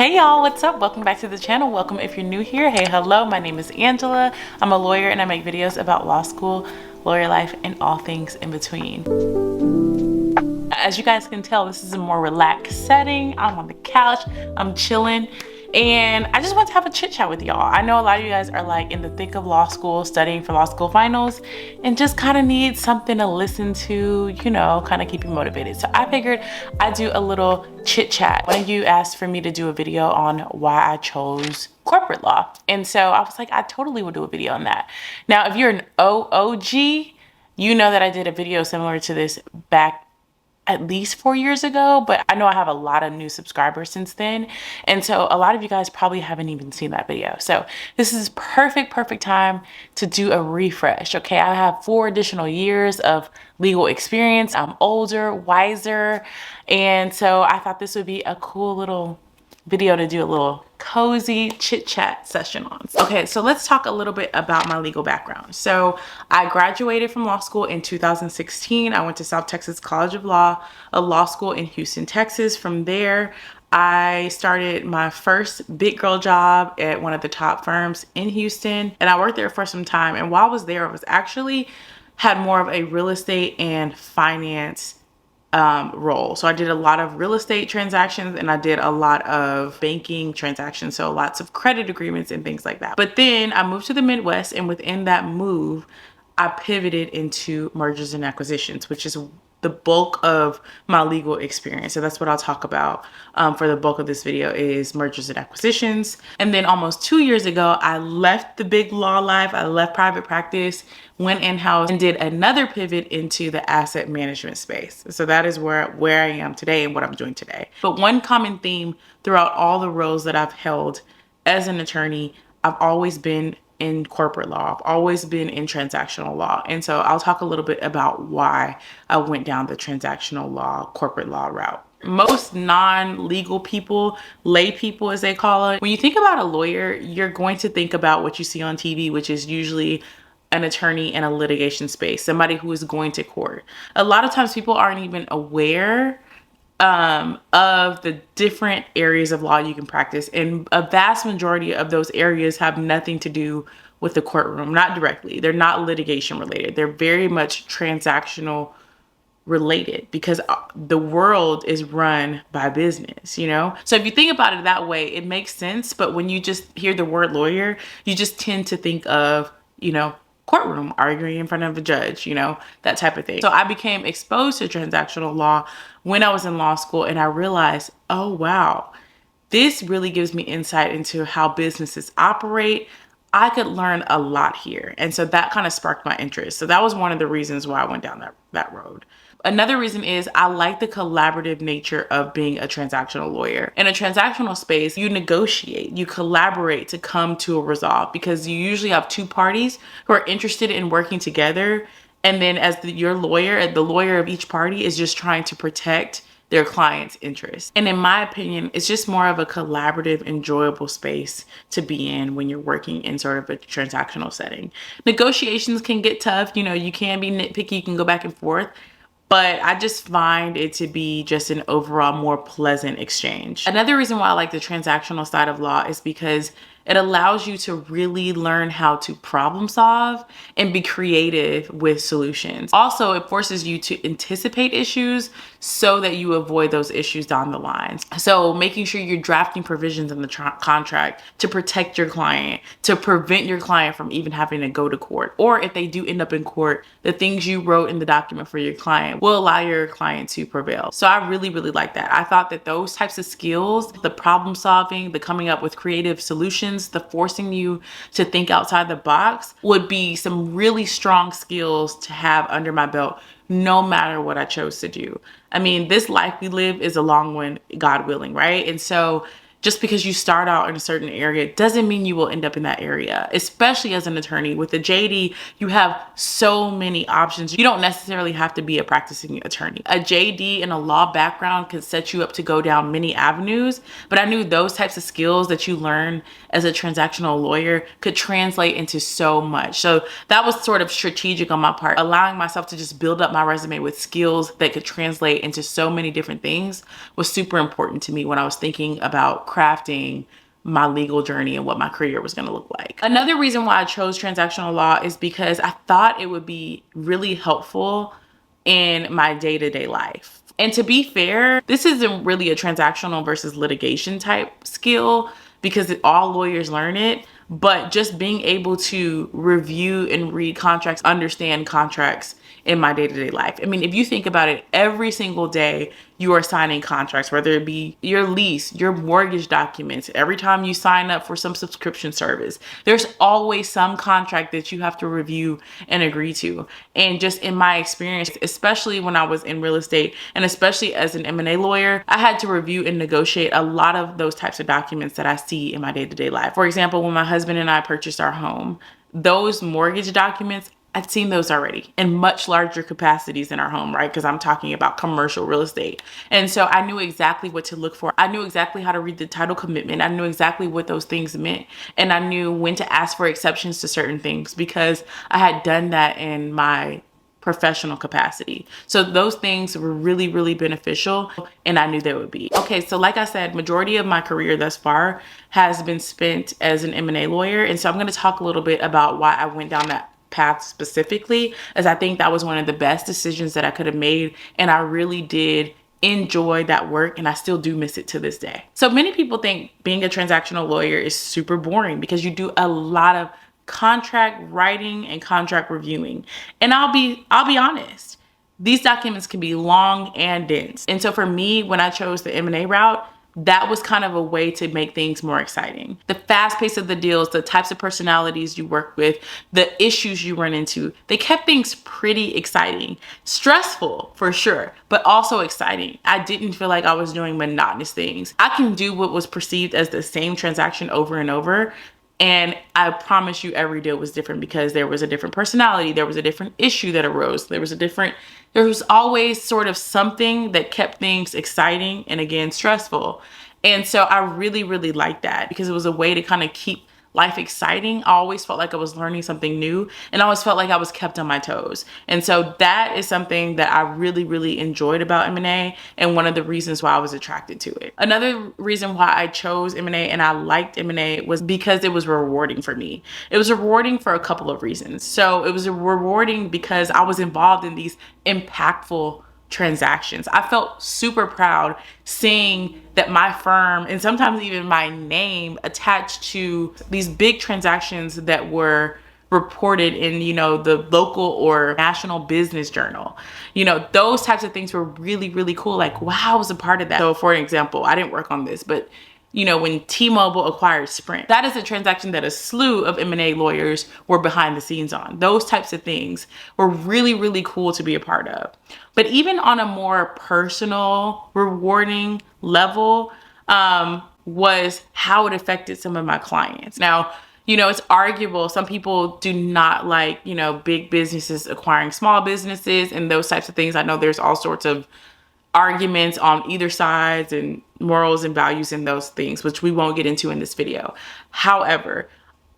Hey y'all, what's up? Welcome back to the channel. Welcome if you're new here. Hey, hello, my name is Angela. I'm a lawyer and I make videos about law school, lawyer life, and all things in between. As you guys can tell, this is a more relaxed setting. I'm on the couch, I'm chilling, and I just want to have a chit chat with y'all. I know a lot of you guys are like in the thick of law school, studying for law school finals, and just kind of need something to listen to, you know, kind of keep you motivated. So I figured I'd do a little chit chat. One of you asked for me to do a video on why I chose corporate law. And so I was like, I totally will do a video on that. Now, if you're an OOG, you know that I did a video similar to this back at least 4 years ago, but I know I have a lot of new subscribers since then. And so a lot of you guys probably haven't even seen that video. So this is perfect time to do a refresh. Okay, I have 4 additional years of legal experience. I'm older, wiser. And so I thought this would be a cool little video to do a little cozy chit chat session on. Okay, so let's talk a little bit about my legal background. So I graduated from law school in 2016. I went to South Texas College of Law, a law school in Houston, Texas. From there, I started my first big girl job at one of the top firms in Houston, and I worked there for some time. And while I was there, I was actually had more of a real estate and finance role. So I did a lot of real estate transactions and I did a lot of banking transactions. So lots of credit agreements and things like that. But then I moved to the Midwest, and within that move, I pivoted into mergers and acquisitions, which is the bulk of my legal experience. So that's what I'll talk about for the bulk of this video, is mergers and acquisitions. And then almost 2 years ago, I left the big law life. I left private practice, went in-house, and did another pivot into the asset management space. So that is where I am today and what I'm doing today. But one common theme throughout all the roles that I've held as an attorney, I've always been in corporate law. I've always been in transactional law. And so I'll talk a little bit about why I went down the transactional law, corporate law route. Most non-legal people, lay people as they call it, when you think about a lawyer, you're going to think about what you see on TV, which is usually an attorney in a litigation space, somebody who is going to court. A lot of times people aren't even aware of the different areas of law you can practice. And a vast majority of those areas have nothing to do with the courtroom, not directly. They're not litigation related. They're very much transactional related, because the world is run by business, you know? So if you think about it that way, it makes sense. But when you just hear the word lawyer, you just tend to think of, you know, courtroom, arguing in front of a judge, you know, that type of thing. So I became exposed to transactional law when I was in law school, and I realized, oh wow, this really gives me insight into how businesses operate. I could learn a lot here. And so that kind of sparked my interest. So that was one of the reasons why I went down that road. Another reason is I like the collaborative nature of being a transactional lawyer. In a transactional space, you negotiate, you collaborate to come to a resolve, because you usually have 2 parties who are interested in working together. And then as your lawyer, the lawyer of each party is just trying to protect their client's interests. And in my opinion, it's just more of a collaborative, enjoyable space to be in when you're working in sort of a transactional setting. Negotiations can get tough. You know, you can be nitpicky, you can go back and forth. But I just find it to be just an overall more pleasant exchange. Another reason why I like the transactional side of law is because it allows you to really learn how to problem solve and be creative with solutions. Also, it forces you to anticipate issues so that you avoid those issues down the line. So making sure you're drafting provisions in the contract to protect your client, to prevent your client from even having to go to court. Or if they do end up in court, the things you wrote in the document for your client will allow your client to prevail. So I really like that. I thought that those types of skills, the problem solving, the coming up with creative solutions, the forcing you to think outside the box, would be some really strong skills to have under my belt, no matter what I chose to do. I mean, this life we live is a long one, God willing, right? And so just because you start out in a certain area doesn't mean you will end up in that area, especially as an attorney. With the JD, you have so many options. You don't necessarily have to be a practicing attorney. A JD and a law background could set you up to go down many avenues, but I knew those types of skills that you learn as a transactional lawyer could translate into so much. So that was sort of strategic on my part, allowing myself to just build up my resume with skills that could translate into so many different things was super important to me when I was thinking about crafting my legal journey and what my career was going to look like. Another reason why I chose transactional law is because I thought it would be really helpful in my day-to-day life. And to be fair, this isn't really a transactional versus litigation type skill because all lawyers learn it, but just being able to review and read contracts, understand contracts in my day-to-day life. I mean, if you think about it, every single day you are signing contracts, whether it be your lease, your mortgage documents, every time you sign up for some subscription service, there's always some contract that you have to review and agree to. And just in my experience, especially when I was in real estate and especially as an M&A lawyer, I had to review and negotiate a lot of those types of documents that I see in my day-to-day life. For example, when my husband and I purchased our home, those mortgage documents, I'd seen those already in much larger capacities in our home, right? Because I'm talking about commercial real estate. And so I knew exactly what to look for. I knew exactly how to read the title commitment. I knew exactly what those things meant. And I knew when to ask for exceptions to certain things because I had done that in my professional capacity. So those things were really, really beneficial and I knew they would be. Okay, so like I said, majority of my career thus far has been spent as an M&A lawyer. And so I'm going to talk a little bit about why I went down that path specifically, as I think that was one of the best decisions that I could have made. And I really did enjoy that work and I still do miss it to this day. So many people think being a transactional lawyer is super boring because you do a lot of contract writing and contract reviewing. And I'll be honest, these documents can be long and dense. And so for me, when I chose the M&A route, that was kind of a way to make things more exciting. The fast pace of the deals, the types of personalities you work with, the issues you run into, they kept things pretty exciting. Stressful for sure, but also exciting. I didn't feel like I was doing monotonous things. I can do what was perceived as the same transaction over and over. And I promise you every deal was different because there was a different personality. There was a different issue that arose. There was always sort of something that kept things exciting and again, stressful. And so I really, really liked that because it was a way to kind of keep life exciting. I always felt like I was learning something new and I always felt like I was kept on my toes. And so that is something that I really, really enjoyed about M&A and one of the reasons why I was attracted to it. Another reason why I chose M&A and I liked M&A was because it was rewarding for me. It was rewarding for a couple of reasons. So it was rewarding because I was involved in these impactful transactions. I felt super proud seeing that my firm and sometimes even my name attached to these big transactions that were reported in, the local or national business journal. Those types of things were really, really cool. Like, wow, I was a part of that. So for an example, I didn't work on this, but when T-Mobile acquired Sprint, that is a transaction that a slew of M&A lawyers were behind the scenes on. Those types of things were really, really cool to be a part of. But even on a more personal, rewarding level, was how it affected some of my clients. Now, it's arguable. Some people do not like, big businesses acquiring small businesses and those types of things. I know there's all sorts of arguments on either sides and morals and values in those things, which we won't get into in this video. However,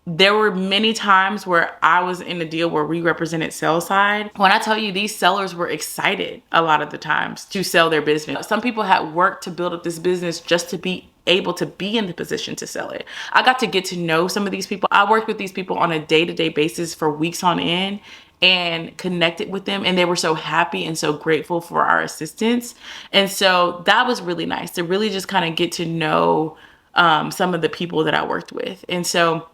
there were many times where I was in a deal where we represented sell side. When I tell you these sellers were excited a lot of the times to sell their business. Some people had worked to build up this business just to be able to be in the position to sell it. I got to get to know some of these people. I worked with these people on a day-to-day basis for weeks on end and connected with them. And they were so happy and so grateful for our assistance. And so that was really nice to really just kind of get to know some of the people that I worked with. And so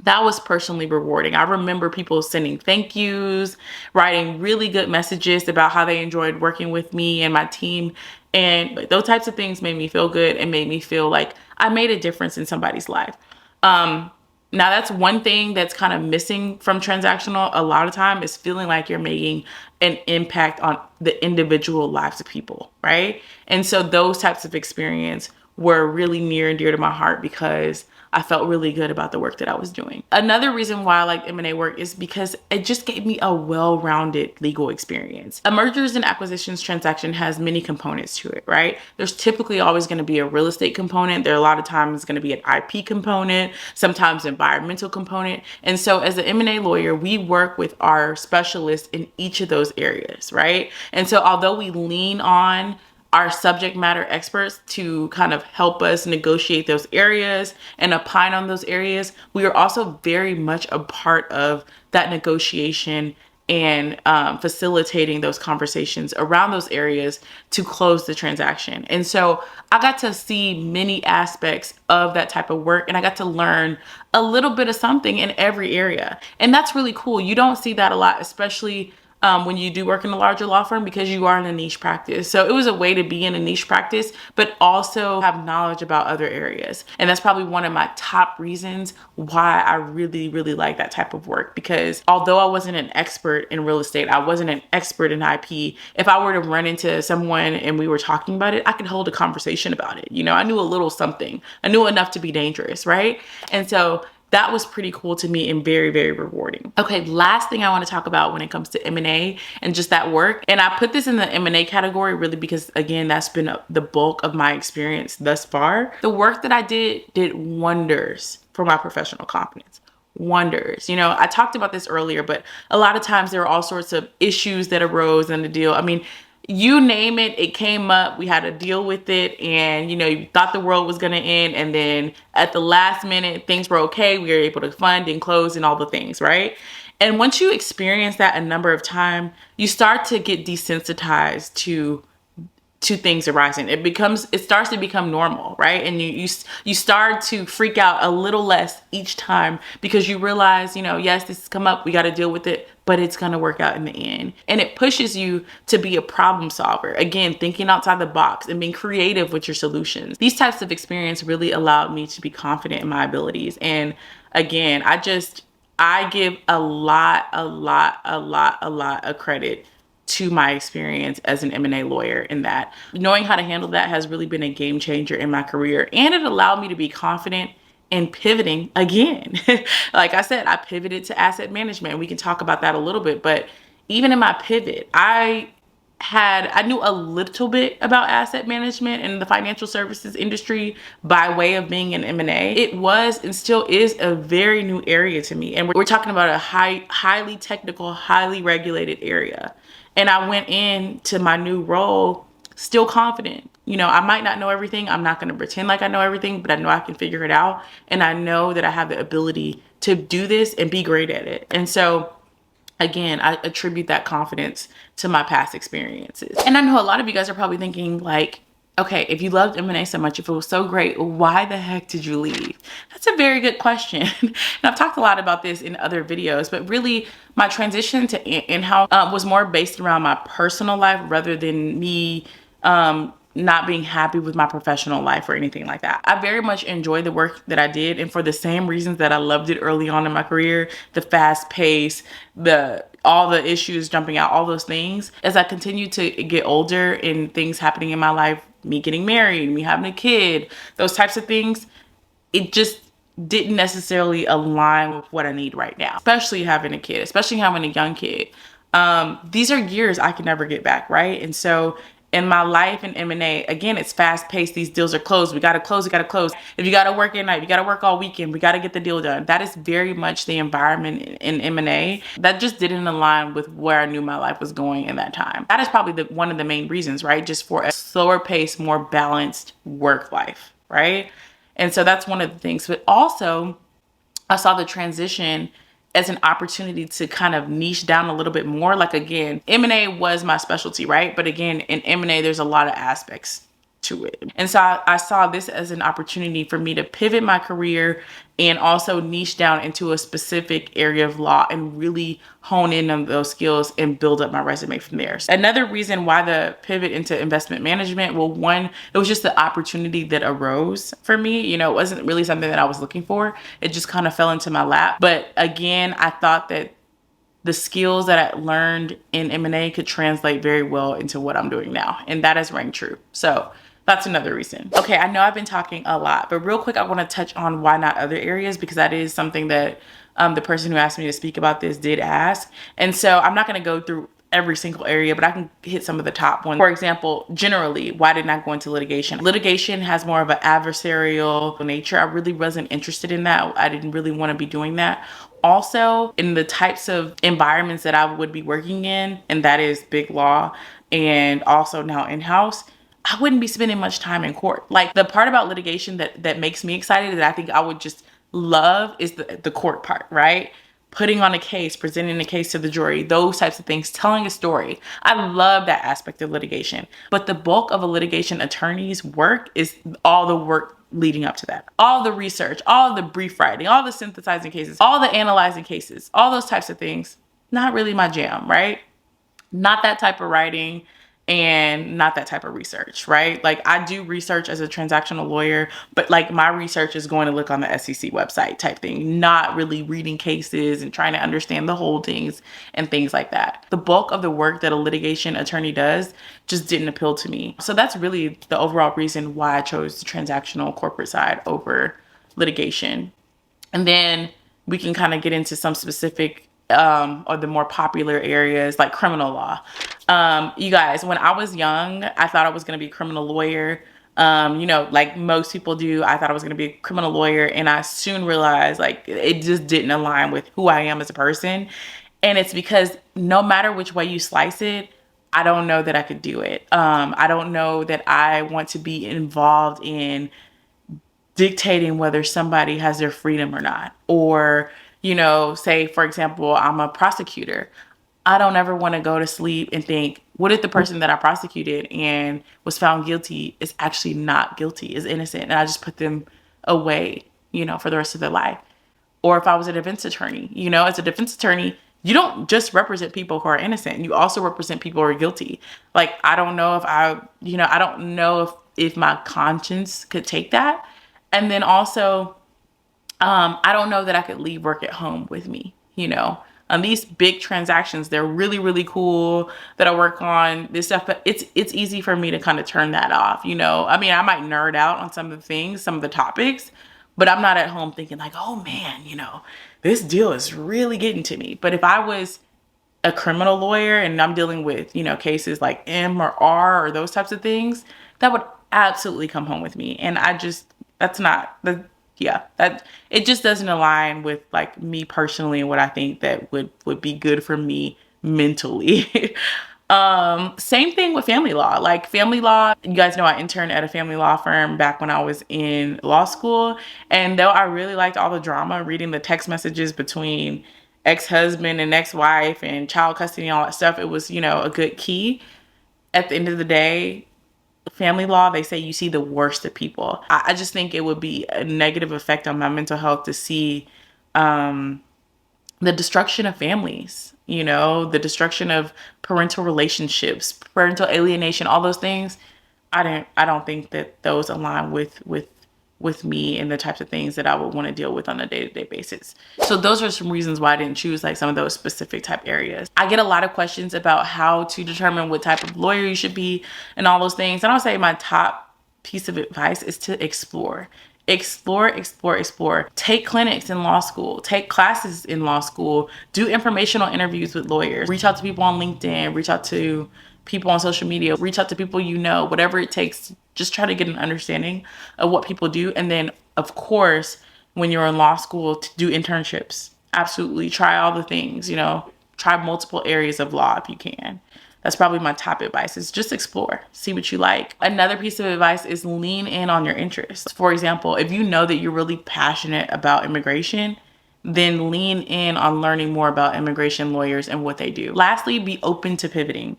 that was personally rewarding. I remember people sending thank yous, writing really good messages about how they enjoyed working with me and my team. And those types of things made me feel good and made me feel like I made a difference in somebody's life. Now that's one thing that's kind of missing from transactional a lot of time is feeling like you're making an impact on the individual lives of people, right? And so those types of experience were really near and dear to my heart because I felt really good about the work that I was doing. Another reason why I like M&A work is because it just gave me a well-rounded legal experience. A mergers and acquisitions transaction has many components to it, right? There's typically always going to be a real estate component. There are a lot of times going to be an IP component, sometimes environmental component. And so as an M&A lawyer, we work with our specialists in each of those areas, right? And so although we lean on our subject matter experts to kind of help us negotiate those areas and opine on those areas, we are also very much a part of that negotiation and facilitating those conversations around those areas to close the transaction. And so I got to see many aspects of that type of work, and I got to learn a little bit of something in every area. And that's really cool. You don't see that a lot, especially when you do work in a larger law firm, because you are in a niche practice. So it was a way to be in a niche practice, but also have knowledge about other areas. And that's probably one of my top reasons why I really, really like that type of work. Because although I wasn't an expert in real estate, I wasn't an expert in IP, if I were to run into someone and we were talking about it, I could hold a conversation about it. You know, I knew a little something. I knew enough to be dangerous, right? And so that was pretty cool to me and very, very rewarding. Okay, last thing I want to talk about when it comes to M&A and just that work. And I put this in the M&A category really because, again, that's been the bulk of my experience thus far. The work that I did wonders for my professional confidence. Wonders. You know, I talked about this earlier, but a lot of times there were all sorts of issues that arose in the deal. I mean, you name it, it came up, we had to deal with it, and you know, you thought the world was gonna end, and then at the last minute, things were okay, we were able to fund and close and all the things, right? And once you experience that a number of times, you start to get desensitized to things arising. It starts to become normal, right? And you start to freak out a little less each time because you realize, you know, yes, this has come up, we got to deal with it, but it's going to work out in the end. And it pushes you to be a problem solver. Again, thinking outside the box and being creative with your solutions. These types of experience really allowed me to be confident in my abilities. And again, I give a lot of credit to my experience as an M&A lawyer, in that knowing how to handle that has really been a game changer in my career. And it allowed me to be confident in pivoting again. Like I said, I pivoted to asset management, and we can talk about that a little bit. But even in my pivot, I knew a little bit about asset management and the financial services industry by way of being in M&A. It was and still is a very new area to me. And we're talking about a highly technical, highly regulated area. And I went into my new role still confident. You know, I might not know everything. I'm not going to pretend like I know everything, but I know I can figure it out. And I know that I have the ability to do this and be great at it. And so again, I attribute that confidence to my past experiences. And I know a lot of you guys are probably thinking like, okay, if you loved M&A so much, if it was so great, why the heck did you leave? That's a very good question. And I've talked a lot about this in other videos, but really my transition to in-house was more based around my personal life rather than me not being happy with my professional life or anything like that. I very much enjoyed the work that I did, and for the same reasons that I loved it early on in my career, the fast pace, all the issues jumping out, all those things. As I continued to get older and things happening in my life, me getting married, me having a kid, those types of things, it just didn't necessarily align with what I need right now, especially having a kid, especially having a young kid. These are years I can never get back, right? And so in my life in M&A, again, it's fast paced. These deals are closed. We got to close. We got to close. If you got to work at night, you got to work all weekend. We got to get the deal done. That is very much the environment in M&A. That just didn't align with where I knew my life was going in that time. That is probably one of the main reasons, right? Just for a slower pace, more balanced work life, right? And so that's one of the things. But also, I saw the transition as an opportunity to kind of niche down a little bit more. Like, again, M&A was my specialty, right? But again, in M&A, there's a lot of aspects to it. And so I saw this as an opportunity for me to pivot my career and also niche down into a specific area of law and really hone in on those skills and build up my resume from there. Another reason why the pivot into investment management, well, one, it was just the opportunity that arose for me. You know, it wasn't really something that I was looking for. It just kind of fell into my lap. But again, I thought that the skills that I learned in M&A could translate very well into what I'm doing now. And that has rang true. So that's another reason. Okay, I know I've been talking a lot, but real quick, I want to touch on why not other areas, because that is something that the person who asked me to speak about this did ask. And so I'm not going to go through every single area, but I can hit some of the top ones. For example, generally, why didn't I go into litigation? Litigation has more of an adversarial nature. I really wasn't interested in that. I didn't really want to be doing that. Also, in the types of environments that I would be working in, and that is big law and also now in-house, I wouldn't be spending much time in court. Like the part about litigation that makes me excited, that I think I would just love, is the court part, right? Putting on a case, presenting a case to the jury, those types of things, telling a story. I love that aspect of litigation. But the bulk of a litigation attorney's work is all the work leading up to that. All the research, all the brief writing, all the synthesizing cases, all the analyzing cases, all those types of things. Not really my jam, right? Not that type of writing and not that type of research, right? Like I do research as a transactional lawyer, but like my research is going to look on the SEC website type thing, not really reading cases and trying to understand the holdings and things like that. The bulk of the work that a litigation attorney does just didn't appeal to me. So that's really the overall reason why I chose the transactional corporate side over litigation. And then we can kind of get into some specific or the more popular areas like criminal law. You guys, when I was young, I thought I was going to be a criminal lawyer. You know, like most people do, I thought I was going to be a criminal lawyer. And I soon realized like it just didn't align with who I am as a person. And it's because no matter which way you slice it, I don't know that I could do it. I don't know that I want to be involved in dictating whether somebody has their freedom or not. Or, you know, say, for example, I'm a prosecutor. I don't ever want to go to sleep and think, what if the person that I prosecuted and was found guilty is actually not guilty, is innocent, and I just put them away, you know, for the rest of their life? Or if I was a defense attorney, you know, as a defense attorney, you don't just represent people who are innocent. You also represent people who are guilty. Like, I don't know if I don't know if my conscience could take that. And then also, I don't know that I could leave work at home with me, you know. These big transactions, they're really, really cool that I work on this stuff, but it's easy for me to kind of turn that off, you know. I mean, I might nerd out on some of the things, some of the topics, but I'm not at home thinking like, oh man, you know, this deal is really getting to me. But if I was a criminal lawyer and I'm dealing with, you know, cases like M or R or those types of things, that would absolutely come home with me. And that's not the, yeah, that it just doesn't align with like me personally and what I think that would be good for me mentally. Same thing with family law. Like family law, you guys know I interned at a family law firm back when I was in law school. And though I really liked all the drama, reading the text messages between ex-husband and ex-wife and child custody and all that stuff, it was, you know, a good key. At the end of the day, family law, they say you see the worst of people. I just think it would be a negative effect on my mental health to see the destruction of families, you know, the destruction of parental relationships, parental alienation, all those things. I don't think that those align with me and the types of things that I would want to deal with on a day-to-day basis. So those are some reasons why I didn't choose like some of those specific type areas. I get a lot of questions about how to determine what type of lawyer you should be and all those things. And I'll say my top piece of advice is to explore. Explore. Take clinics in law school, take classes in law school, do informational interviews with lawyers, reach out to people on LinkedIn, reach out to people on social media, reach out to people you know, whatever it takes. Just try to get an understanding of what people do. And then, of course, when you're in law school, to do internships. Absolutely. Try all the things, you know, try multiple areas of law if you can. That's probably my top advice, is just explore, see what you like. Another piece of advice is lean in on your interests. For example, if you know that you're really passionate about immigration, then lean in on learning more about immigration lawyers and what they do. Lastly, be open to pivoting.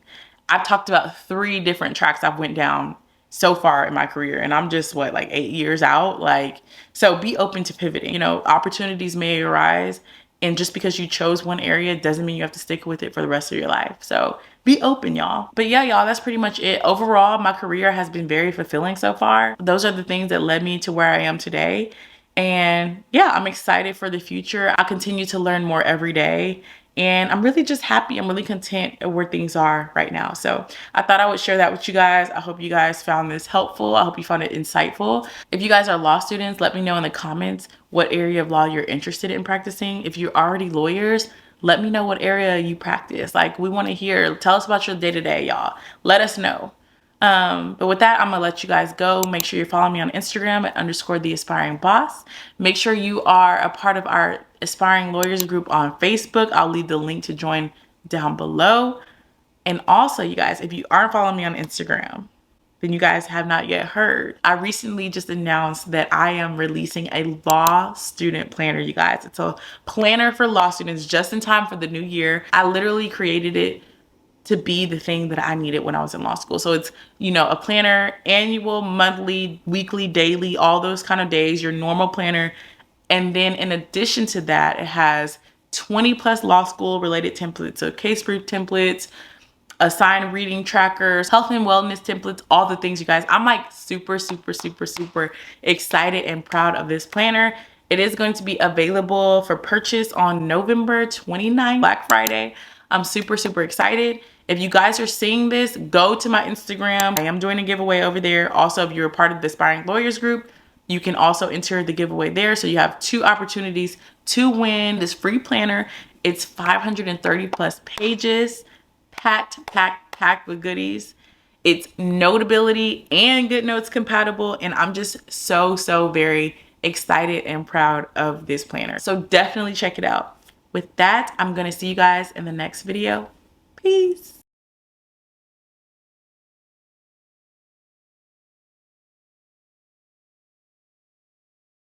I've talked about 3 different tracks I've went down so far in my career, and I'm just like 8 years out. Like, so be open to pivoting. You know, opportunities may arise, and just because you chose one area doesn't mean you have to stick with it for the rest of your life. So be open, y'all. But yeah, y'all, that's pretty much it. Overall, my career has been very fulfilling so far. Those are the things that led me to where I am today. And yeah, I'm excited for the future. I continue to learn more every day. And I'm really just happy. I'm really content at where things are right now. So I thought I would share that with you guys. I hope you guys found this helpful. I hope you found it insightful. If you guys are law students, let me know in the comments what area of law you're interested in practicing. If you're already lawyers, let me know what area you practice. Like, we want to hear. Tell us about your day-to-day, y'all. Let us know. But with that, I'm gonna let you guys go. Make sure you're following me on Instagram at _theaspiringboss. Make sure you are a part of our aspiring lawyers group on Facebook. I'll leave the link to join down below. And also, you guys, if you aren't following me on Instagram, then you guys have not yet heard. I recently just announced that I am releasing a law student planner, you guys. It's a planner for law students just in time for the new year. I literally created it to be the thing that I needed when I was in law school. So it's, you know, a planner, annual, monthly, weekly, daily, all those kind of days, your normal planner. And then in addition to that, it has 20 plus law school related templates. So case brief templates, assigned reading trackers, health and wellness templates, all the things, you guys. I'm like super excited and proud of this planner. It is going to be available for purchase on November 29th, Black Friday. I'm super excited. If you guys are seeing this, go to my Instagram. I am doing a giveaway over there. Also, if you're a part of the Aspiring Lawyers group, you can also enter the giveaway there. So you have 2 opportunities to win this free planner. It's 530 plus pages, packed with goodies. It's Notability and GoodNotes compatible. And I'm just so very excited and proud of this planner. So definitely check it out. With that, I'm gonna see you guys in the next video. Peace.